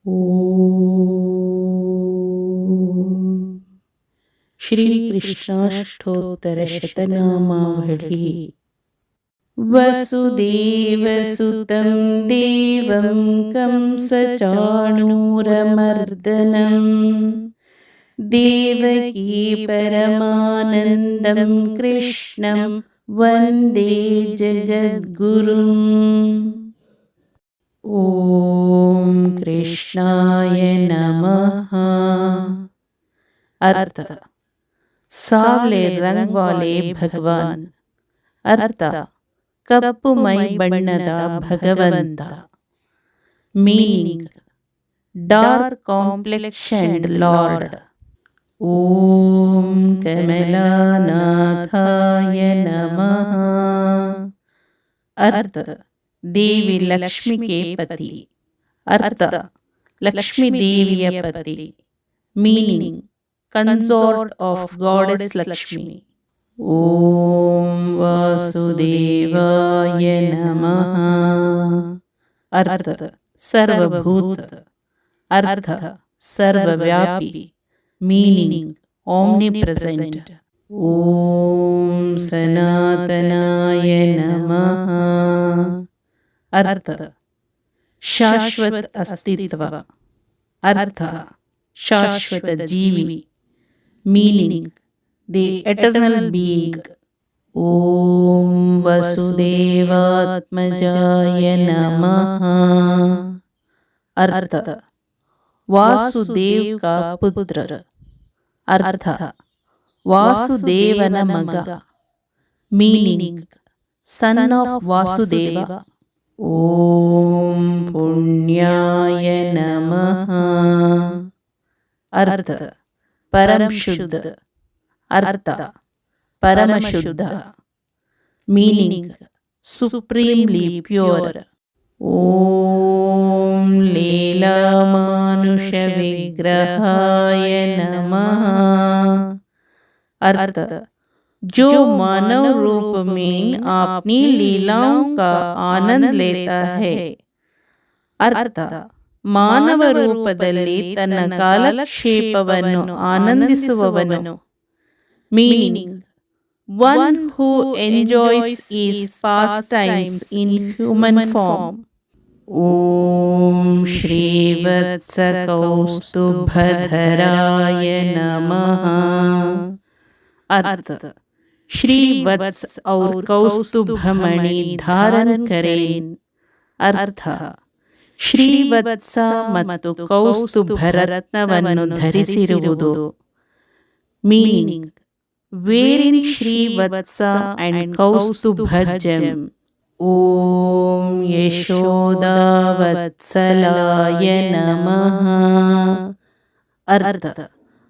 ಓಂ ಶ್ರೀ ಕೃಷ್ಣಾಷ್ಟೋತ್ತರಶತನಾಮಾವಳಿ. ವಸುದೇವಸುತಂ ದೇವಂ ಕಂಸಚಾಣೂರಮರ್ದನಂ ದೇವಕೀ ಪರಮಾನಂದಂ ಕೃಷ್ಣಂ ವಂದೇ ಜಗದ್ಗುರುಂ. ಓಂ ಕೃಷ್ಣಾಯ ನಮಃ. ಅರ್ಥ: ಸಾವ್ಲೆ ರಂಗ್ ವಾಲೆ ಭಗವಾನ್. ಅರ್ಥ: ಕಪ್ಪು ಮೈ ಬಣ್ಣದ ಭಗವಂತ. Meaning: dark complexioned lord. ಓಂ ಕಮಲಾನಾಥಾಯ ನಮಃ. ಅರ್ಥ: ದೇವಿ ಲಕ್ಷ್ಮಿ ಕೆ ಪತಿ. ಅರ್ಥ: ಲಕ್ಷ್ಮೀ ದೇವಿಯ ಪತಿ. Meaning: consort of goddess Lakshmi. ಓಂ ವಾಸುದೇವಾಯ ನಮಃ. ಅರ್ಥ: ಸರ್ವಭೂತ. ಅರ್ಥ: ಸರ್ವವ್ಯಾಪಿ. ಮೀನಿಂಗ್: ಆಮ್ನಿಪ್ರೆಸೆಂಟ್. ಓಂ ಸನಾತನಾಯ ನಮಃ. ಅರ್ಥ: ಶಾಶ್ವತ ಅಸ್ತಿತ್ವ. ಅರ್ಥ: ಶಾಶ್ವತ ಜೀವಿ. Meaning: the eternal being. ಓಂ ವಸುದೇವಾತ್ಮಜಾಯ ನಮಃ. ಅರ್ಥ: ವಾಸುದೇವ್ ಕಾ ಪುತ್ರ. ಅರ್ಥ: ವಾಸುದೇವನ ಮಗ. Meaning: son of Vasudeva. ಓಂ ಪುಣ್ಯಾಯ ನಮಃ. ಅರ್ಥ: ಪರಂ ಶುದ್ಧ. ಅರ್ಥ: ಪರಮಶುದ್ಧ. Meaning: supremely pure. ಓಂ ಲೀಲಾಮಾನುಷ ವಿಗ್ರಹಾಯ ನಮಃ. अर्थ जो मानव रूप में अपनी लीलाओं का आनंद लेता है. अर्थ ಮಾನವ ರೂಪದಲ್ಲಿ ತನ್ನ ಕಾಲಕ್ಷೇಪವನ್ನು ಆನಂದಿಸುವವನು. Meaning: one who enjoys his pastimes in human form. ಓಂ ಶ್ರೀವತ್ಸ ಕೌಸ್ತುಭಧರಾಯ ನಮಃ. अर्थ श्री वत्स और कौस्तुभमणि धारण करें. अर्थ ಶ್ರೀವತ್ಸ ಮತ್ತು ಕೌಸ್ತುಭ ರತ್ನವನ್ನು ಧರಿಸಿರುವುದು. Meaning: wearing Shrivatsa and Kaustubha gem. ಓಂ ಯಶೋದಾವತ್ಸಲಾಯ ನಮಃ. अर्थ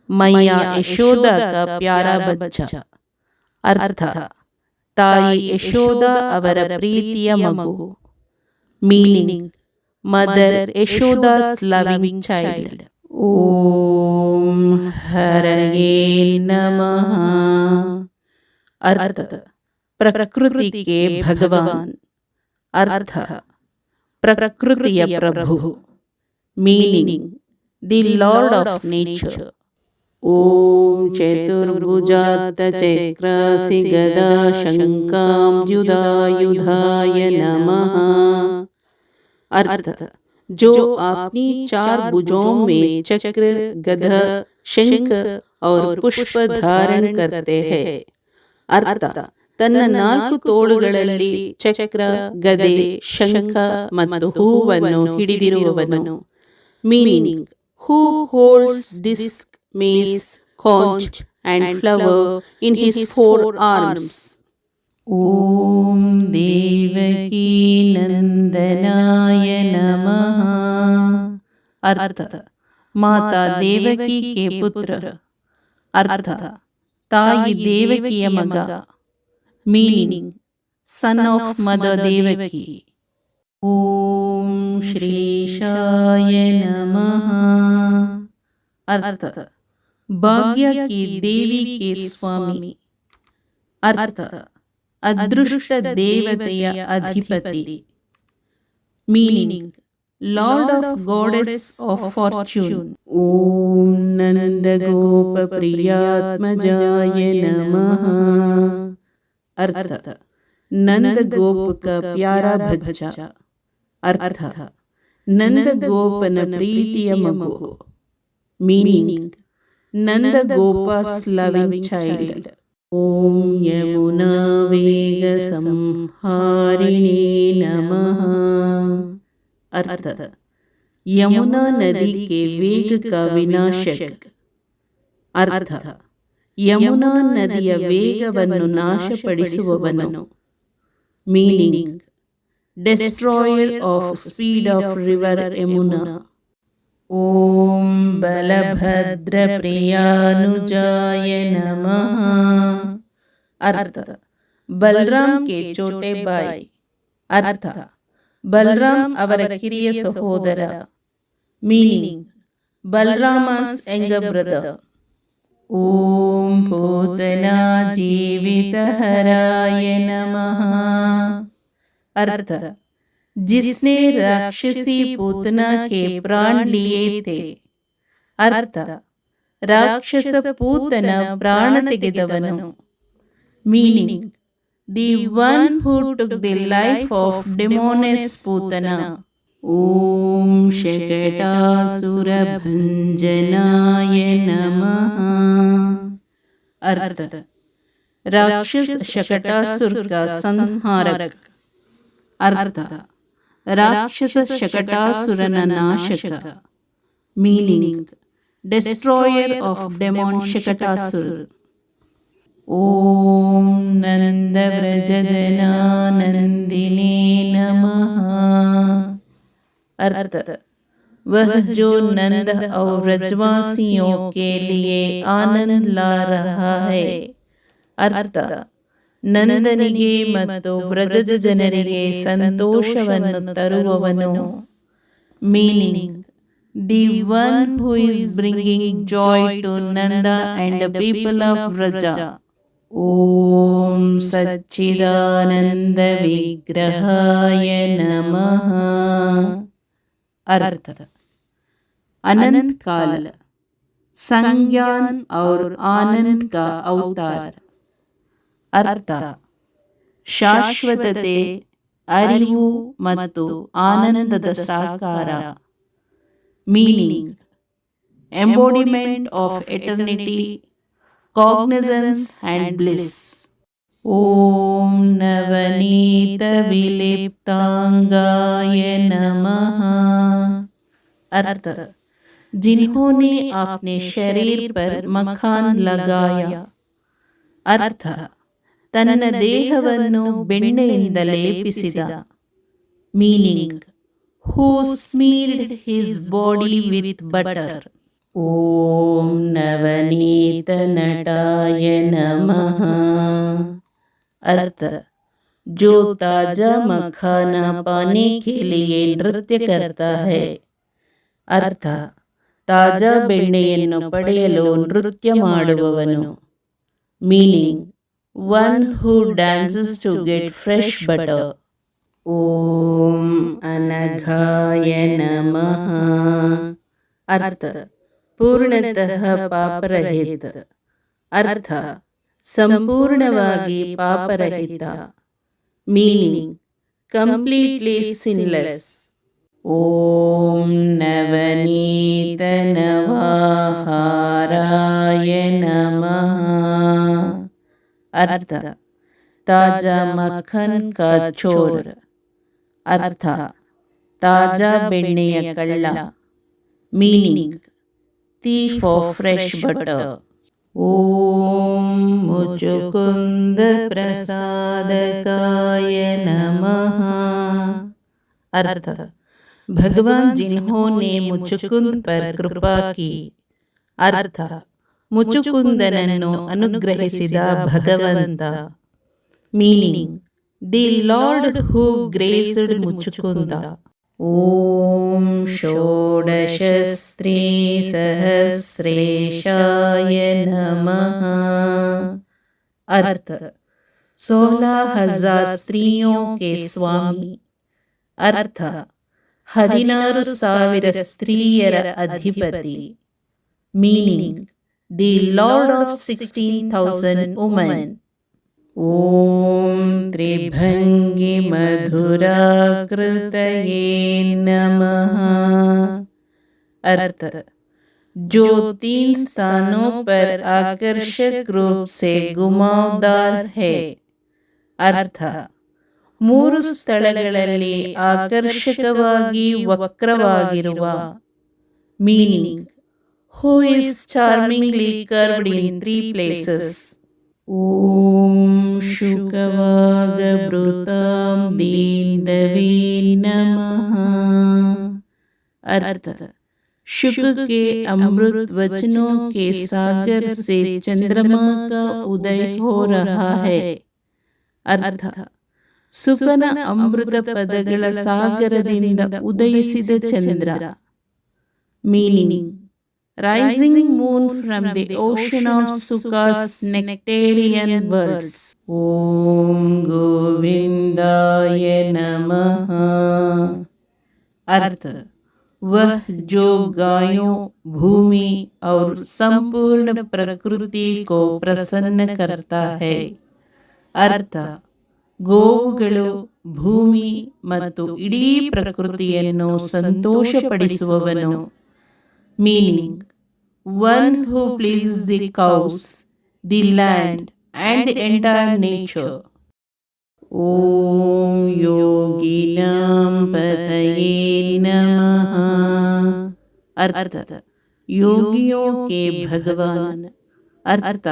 मैया यशोदा का प्यारा बच्चा. अर्थ ताई यशोदा ಅವರ ಪ್ರೀತಿಯ ಮಗು. Meaning: mother Yashoda's loving child. ಓಂ ಹರಯೇ ನಮಃ. अर्थ ಪ್ರಕೃತಿ ಕೆ ಭಗವಾನ್. अर्थ ಪ್ರಕೃತಿಯ ಪ್ರಭು. Meaning: the lord of nature. ಓಂ ಚತುರ್ಭುಜಾತ ಚಕ್ರಾಸಿ ಗದಾ ಶಂಕಾಂಬ್ಯುಧಾಯುಧಾಯ ನಮಃ. अर्थ जो अपनी चार भुजों में चक्र, गदा, शंख और पुष्प धारण करते हैं. अर्थ ತನ್ನ ನಾಲ್ಕು ತೋಳುಗಳಲ್ಲಿ ಚಕ್ರ, ಗದೆ, ಶಂಖ ಮತ್ತು ಹೂವನ್ನು ಹಿಡಿದಿರುವವನು. Meaning: who holds disc, mace, conch and flower in his four arms. ಓಂ ದೇವಕೀ ನಂದನಾಯ ನಮಃ. अर्थ ಮಾತಾ ದೇವಕಿ ಕೆ ಪುತ್ರ. अर्थ ತಾಯಿ ದೇವಕಿಯ ಮಗ. Meaning: son of mother Devaki. ಓಂ ಶ್ರೀಶಾಯ ನಮಃ. अर्थ ಭಾಗ್ಯ ಕಿ ದೇವಿ ಕೆ ಸ್ವಾಮಿ. अर्थ ಅದೃಷ್ಟ ದೇವತೆಯ ಅಧಿಪತಿ. Meaning: Lord of Goddess of Fortune. Om Nanda Gopa Priyatmajaya Namaha. अर्थ नंद गोप का प्यारा बच्चा. अर्थ नंद गोपन प्रीतिಯ ಮಗು. Meaning Nanda Gopa's loving child. Om Yamuna Vega Samharine Namaha. अर्थ यमुना नदी के वेग का विनाशक. अर्थ ಯಮುನಾ ನದಿಯ ವೇಗವನ್ನು ನಾಶಪಡಿಸುವವನು. Meaning destroyer of speed of river Yamuna. ಓಂ ಬಲಭದ್ರ ಪ್ರಿಯಾನುಜಾಯ ನಮಃ. अर्थ ಬಲರಾಮ್ ಕೆ ಚೋಟೆ ಬಾಯ್. अर्थ ಬಲರಾಮ್ ಅವರ ಕಿರಿಯ ಸಹೋದರ. Meaning Balarama's younger brother. ಓಂ ಪೂತನಾ जीवितहराय नमः. अर्थ जिसने राक्षसी पूतना के प्राण लिए थे. अर्थ ರಾಕ್ಷಸ ಪೂತನ ಪ್ರಾಣ ತೆಗೆದವನು. Meaning the one who took the life of demoness Putana. ಓಂ ಶಕಟಾಸುರ ಭಂಜನಾಯ ನಮಃ. अर्थ राक्षस शकटासुर का संहारक. अर्थ राक्षस शकटासुरನ ನಾಶಕ. Meaning destroyer of demon Shakatasura. ಓಂ ನಂದ ವ್ರಜ ಜನಾನಂದಿನೇ ನಮಃ. अर्थ वह जो नंद और व्रजवासियों के लिए आनंद ला रहा है. अर्थ ನಂದನಿಗೆ ಮತ್ತು ವ್ರಜದ ಜನರಿಗೆ ಸಂತೋಷವನ್ನು ತರುವವನು. Meaning the one who is bringing joy to Nanda and people of Vraja. ಓಂ ಸಚ್ಚಿದಾನಂದ ವಿಗ್ರಹಾಯ ನಮಃ. अर्थ अनंत काल संज्ञान और आनंद का अवतार. अर्थ ಶಾಶ್ವತತೆ, ಅರಿವು ಮತ್ತು ಆನಂದದ ಸಾಕಾರ. Meaning embodiment of eternity, cognisance and bliss. ಓಂ ನವನೀತ ವಿಲಿಪ್ತಾಂಗಾಯ ನಮಃ. अर्थ जिन्होंने अपने शरीर पर मखान लगाया. अर्थ ತನ್ನ ದೇಹವನ್ನು ಬೆಣ್ಣೆಯಿಂದ ಲೇಪಿಸಿದ. Meaning who smeared his body with butter. ಓಂ ನವನೀತ ನಟಾಯ ನಮಃ. अर्थ जो ताजा मखाना पाने के लिए नृत्य करता है. अर्थ ತಾಜಾ ಬೆಣ್ಣೆಯನ್ನು ಪಡೆಯಲು ನೃತ್ಯ ಮಾಡುವವನು. Meaning one who dances to get fresh butter. ಓಂ ಅನಘಾಯ ನಮಃ. अर्थ ಪೂರ್ಣತಃ ಪಾಪರಹಿತ. अर्थ ಸಂಪೂರ್ಣವಾಗಿ ಪಾಪರಹಿತ. Meaning completely sinless. ಓಂ ನವನೀತ ನವಾಹಾರಾಯ ನಮಃ. अर्थ ತಾಜಾ ಮಖನ್ ಕಾ ಚೋರ್. अर्थ ತಾಜಾ ಬೆಣ್ಣೆಯ ಕಳ್ಳ. Meaning thief of fresh butter. ಓಂ ಮುಚುಕುಂದ ಪ್ರಸಾದಕಾಯ ನಮಃ. अर्थ भगवान जिन्होंने मुचुकुंद पर कृपा की. अर्थ ಮುಚುಕುಂದನನ್ನು ಅನುಗ್ರಹಿಸಿದ ಭಗವಂತ. ಮೀನಿಂಗ್ ದಿ ಲಾರ್ಡ್ ಹೂ ಗ್ರೇಸ್ಡ್ ಮುಚುಕುಂದ. ಓಂ ಷೋಡಶ ಸ್ತ್ರೀ ಸಹಸ್ರೇಶಾಯ ನಮಃ. अर्थ 16,000 स्त्रियों के स्वामी. अर्थ 16,000 ಸ್ತ್ರೀಯರ ಅಧಿಪತಿ. Meaning the lord of 16,000 women. ಓಂ ತ್ರಿಭಂಗಿ ಮಧುರಾಕೃತಯೇ ನಮಃ. अर्थ जो 3 स्थानों पर आकर्षक रूप से घुमावदार है. अर्थ 3 ಸ್ಥಳಗಳಲ್ಲಿ ಆಕರ್ಷಕವಾಗಿ ವಕ್ರವಾಗಿರುವ. Meaning who is charmingly curved in 3 places. ಓಂ ಶುಕವಾಗಭೃತಾಂ ದೀನವೇ ನಮಃ. अर्थ शुक के अमृत वचनों के सागर से चंद्रमा का उदय हो रहा है. अर्थ ಸುಕನ ಅಮೃತ ಪದಗಳ ಸಾಗರದಿಂದ ಉದಯಿಸಿದ ಚಂದ್ರ. Meaning rising moon from the ocean of Suka's nectarean words. ಓಂ ಗೋವಿಂದಾಯ ನಮಃ. अर्थ वह जो गायों, भूमि और संपूर्ण प्रकृति को प्रसन्न करता है. अर्थ ಗೋವುಗಳು, ಭೂಮಿ ಮತ್ತು ಇಡೀ ಪ್ರಕೃತಿಯನ್ನು ಸಂತೋಷಪಡಿಸುವವನು. Meaning one who pleases the cows, the land and the entire nature. ಓಂ ಯೋಗಿನಾಂ ಪತಯೇ ನಮಃ. अर्थ ಯೋಗಿಯೋ ಕೆ ಭಗವಾನ್. अर्थ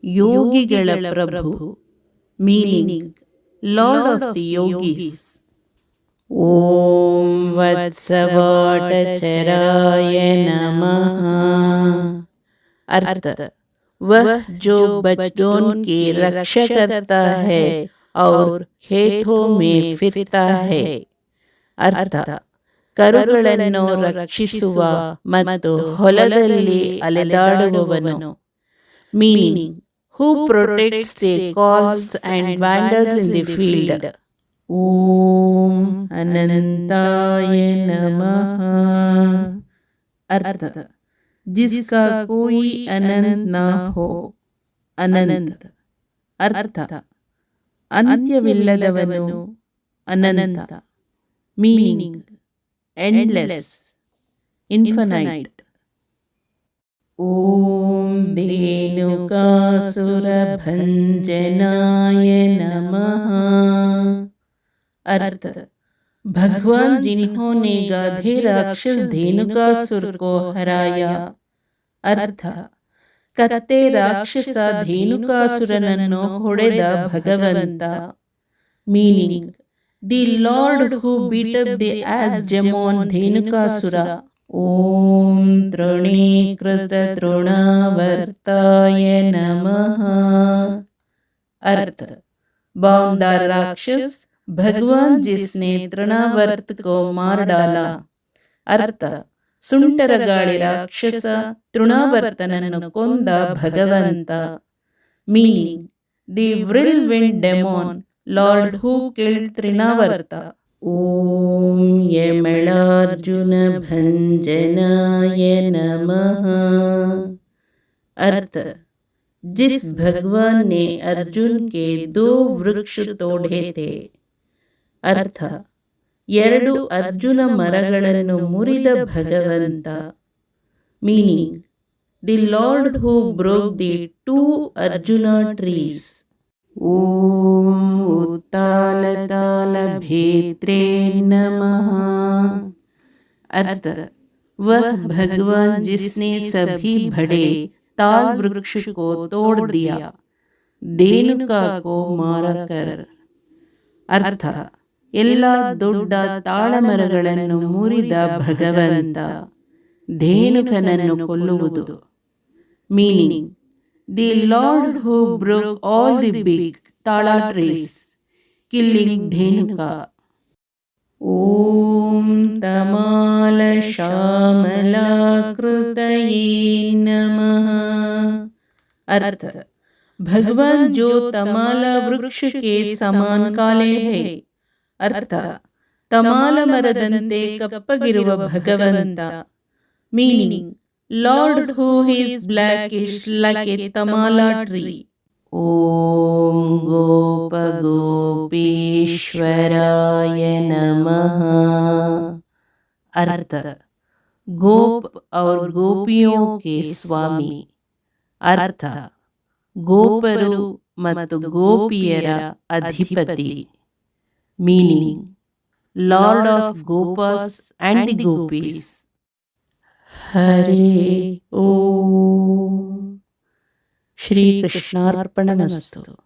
ಯೋಗಿಗಳ ಪ್ರಭು. Meaning lord of the yogis. ಓಂ ವತ್ಸವಾಟಚರಾಯ ನಮಃ. अर्थ वह जो बच्चों की रक्षा करता है और खेतों में फिरता है. अर्थ ಕರುಗಳನ್ನು ರಕ್ಷಿಸುವ ಮತ್ತು ಹೊಲದಲ್ಲಿ ಅಲೆದಾಡುವವನು. Meaning who protects the calves and vandals in the field. ಓಂ ಅನಂತಾಯ ನಮಃ. अर्थ जिसका कोई अनंत ना हो. अनंत अर्थ ಅಂತ್ಯವಿಲ್ಲದವನು, ಅನಂತ. Meaning endless, infinite. ಓಂ ಧೇನುಕಾಸುರಭಂಜನಾಯ ನಮಃ. अर्थ भगवान जिन्होंने गाधे राक्षस धेनुकासुर को हराया. अर्थ ಕತ್ತೆ ರಾಕ್ಷಸ ಧೇನುಕಾಸುರನನ್ನು ಹೊಡೆದ ಭಗವಂತ. Meaning the lord who beat up the ass demon Dhenukasura. ಓಂ ತೃಣೀಕೃತ ತೃಣಾವರ್ತಾಯ ನಮಃ. अर्थ बाउंडर राक्षस भगवान जिसने तृणावर्त को मार डाला. अर्थ ಸುಂಟರಗಾಳಿ ರಾಕ್ಷಸ ತೃಣಾವರ್ತನನ್ನು ಕೊಂದ ಭಗವಂತ. Meaning the whirlwind demon lord who killed Trinavarta. ಓಂ ಯಮಳಾರ್ಜುನ ಭಂಜನಾಯ ನಮಃ. अर्थ जिस भगवान ने अर्जुन के 2 वृक्ष तोड़े थे. अर्थ 2 ಅರ್ಜುನ ಮರಗಳನ್ನು ಮುರಿದ ಭಗವಂತ. Meaning the lord who broke the 2 arjuna trees. ಓಂ ಉತ್ತಾಲತಾಲ ಭೇತ್ರೇ ನಮಃ. अर्थ वह भगवान जिसने सभी बड़े ताल वृक्ष को तोड़ दिया, धेनुका को मारकर. अर्थ ಎಲ್ಲ ದೊಡ್ಡ ತಾಳಮರಗಳನ್ನು ಮುರಿದ ಭಗವಂತ, ಧೇನುಕನನ್ನು ಕೊಲ್ಲುವುದು. Meaning the lord who broke all the big tala trees, killing Dhenuka. ಓಂ ತಮಾಲ ಶ್ಯಾಮಲಾಕೃತಯೇ ನಮಃ. अर्थ भगवान जो तमाला वृक्ष के समान काले है. अर्थ ತಮಾಲ ಮರದಂತೆ ಕಪ್ಪಗಿರುವ ಭಗವಂತ. Meaning, lord who is blackish like a tamala tree. ಓಂ ಗೋಪ ಗೋಪೀಶ್ವರಾಯ नमः। अर्थ, गोप और गोपियों के स्वामी. अर्थ, ಗೋಪರು ಮತ್ತು ಗೋಪಿಯರ ಅಧಿಪತಿ. Meaning, lord of gopas and the gopis. ಹರೇ ಓಂ. ಶ್ರೀಕೃಷ್ಣಾರ್ಪಣಮಸ್ತು.